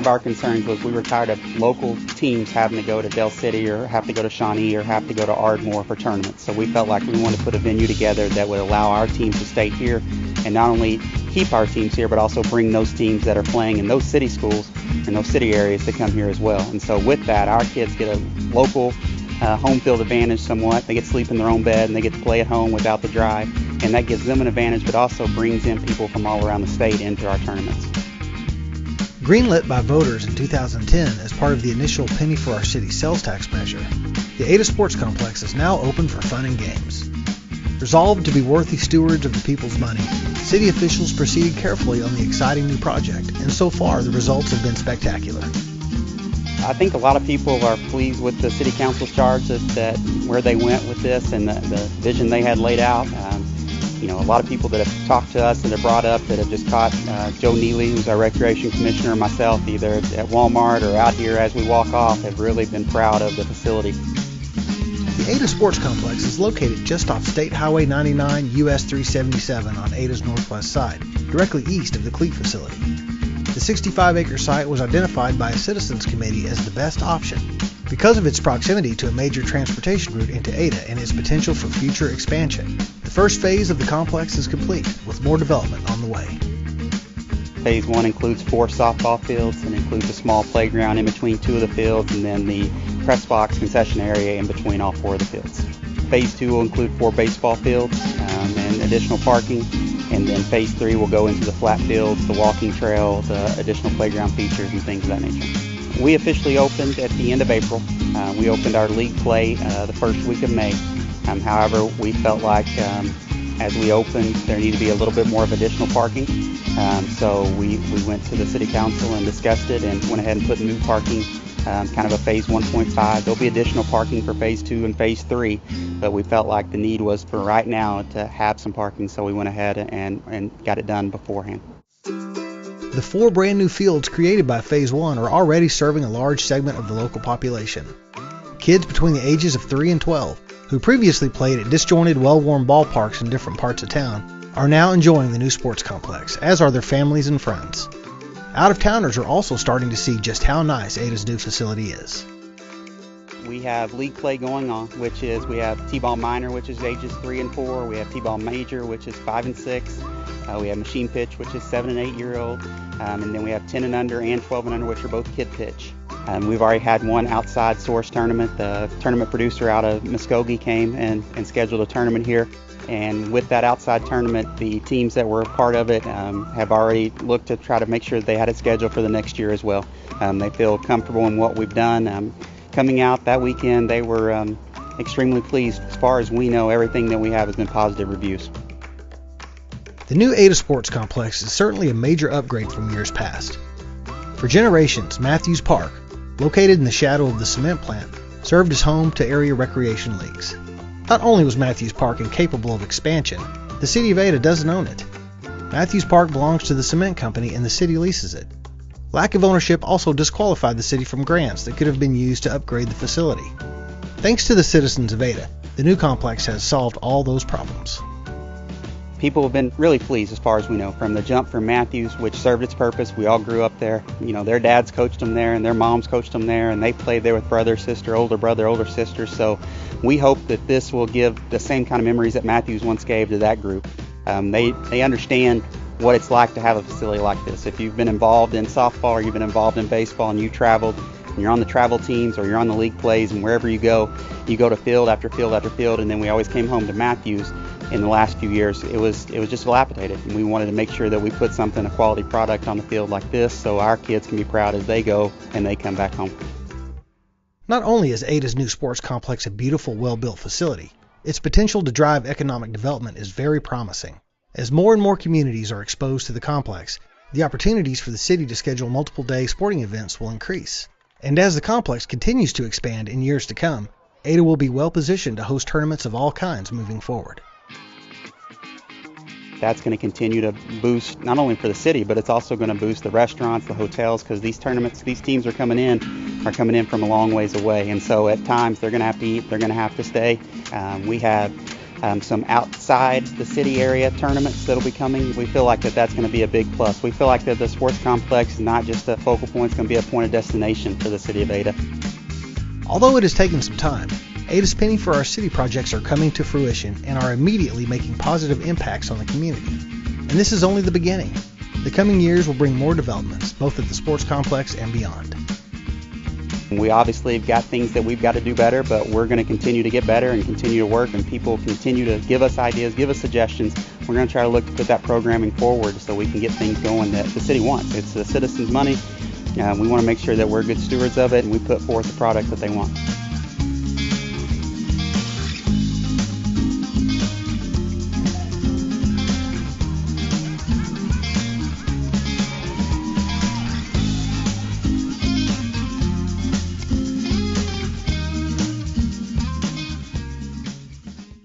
our concerns was we were tired of local teams having to go to Del City or have to go to Shawnee or have to go to Ardmore for tournaments. So we felt like we wanted to put a venue together that would allow our teams to stay here and not only keep our teams here, but also bring those teams that are playing in those city schools and those city areas to come here as well. And so with that, our kids get a local home field advantage somewhat. They get to sleep in their own bed and they get to play at home without the drive. And that gives them an advantage, but also brings in people from all around the state into our tournaments. Greenlit by voters in 2010 as part of the initial penny for our city sales tax measure, the Ada Sports Complex is now open for fun and games. Resolved to be worthy stewards of the people's money, city officials proceeded carefully on the exciting new project, and so far the results have been spectacular. I think a lot of people are pleased with the city council's charge that where they went with this and the vision they had laid out. A lot of people that have talked to us and have brought up that have just caught Joe Neely, who's our recreation commissioner, and myself, either at Walmart or out here as we walk off, have really been proud of the facility. The Ada Sports Complex is located just off State Highway 99 US 377 on Ada's northwest side, directly east of the cleat facility. The 65-acre site was identified by a citizens committee as the best option because of its proximity to a major transportation route into Ada and its potential for future expansion. The first phase of the complex is complete, with more development on the way. Phase 1 includes 4 softball fields and includes a small playground in between 2 of the fields and then the press box concession area in between all 4 of the fields. Phase 2 will include 4 baseball fields and additional parking, and then Phase 3 will go into the flat fields, the walking trail, the additional playground features and things of that nature. We officially opened at the end of April. We opened our league play the first week of May. However, we felt like as we opened, there needed to be a little bit more of additional parking. So we went to the city council and discussed it and went ahead and put new parking, kind of a phase 1.5. There'll be additional parking for phase 2 and phase 3, but we felt like the need was for right now to have some parking, so we went ahead and got it done beforehand. The 4 brand new fields created by Phase 1 are already serving a large segment of the local population. Kids between the ages of 3 and 12, who previously played at disjointed, well-worn ballparks in different parts of town, are now enjoying the new sports complex, as are their families and friends. Out-of-towners are also starting to see just how nice Ada's new facility is. We have league play going on, which is we have T-ball minor, which is ages 3 and 4. We have T-ball major, which is 5 and 6. We have machine pitch, which is 7 and 8-year-old. And then we have 10 and under and 12 and under, which are both kid pitch. We've already had one outside source tournament. The tournament producer out of Muskogee came and scheduled a tournament here. And with that outside tournament, the teams that were a part of it have already looked to try to make sure that they had it scheduled for the next year as well. They feel comfortable in what we've done. Coming out that weekend, they were extremely pleased. As far as we know, everything that we have has been positive reviews. The new Ada Sports Complex is certainly a major upgrade from years past. For generations, Matthews Park, located in the shadow of the cement plant, served as home to area recreation leagues. Not only was Matthews Park incapable of expansion, the city of Ada doesn't own it. Matthews Park belongs to the cement company and the city leases it. Lack of ownership also disqualified the city from grants that could have been used to upgrade the facility. Thanks to the citizens of Ada, the new complex has solved all those problems. People have been really pleased as far as we know, from the jump from Matthews, which served its purpose. We all grew up there. Their dads coached them there and their moms coached them there, and they played there with brother, sister, older sister. So we hope that this will give the same kind of memories that Matthews once gave to that group. They understand what it's like to have a facility like this. If you've been involved in softball or you've been involved in baseball and you traveled and you're on the travel teams or you're on the league plays, and wherever you go to field after field after field, and then we always came home to Matthews. In the last few years, it was just dilapidated, and we wanted to make sure that we put a quality product on the field like this so our kids can be proud as they go and they come back home. Not only is Ada's new sports complex a beautiful, well-built facility, its potential to drive economic development is very promising. As more and more communities are exposed to the complex, the opportunities for the city to schedule multiple-day sporting events will increase. And as the complex continues to expand in years to come, Ada will be well-positioned to host tournaments of all kinds moving forward. That's going to continue to boost not only for the city, but it's also going to boost the restaurants, the hotels, because these teams are coming in from a long ways away, and so at times they're going to have to eat, they're going to have to stay. We have some outside the city area tournaments that'll be coming. We feel like that's going to be a big plus. We feel like that the sports complex is not just a focal point, it's going to be a point of destination for the city of Ada. Although it has taken some time, Ada's Penny for Our City projects are coming to fruition and are immediately making positive impacts on the community. And this is only the beginning. The coming years will bring more developments, both at the sports complex and beyond. We obviously have got things that we've got to do better, but we're going to continue to get better and continue to work, and people continue to give us ideas, give us suggestions. We're going to try to look to put that programming forward so we can get things going that the city wants. It's the citizens' money. We want to make sure that we're good stewards of it and we put forth the product that they want.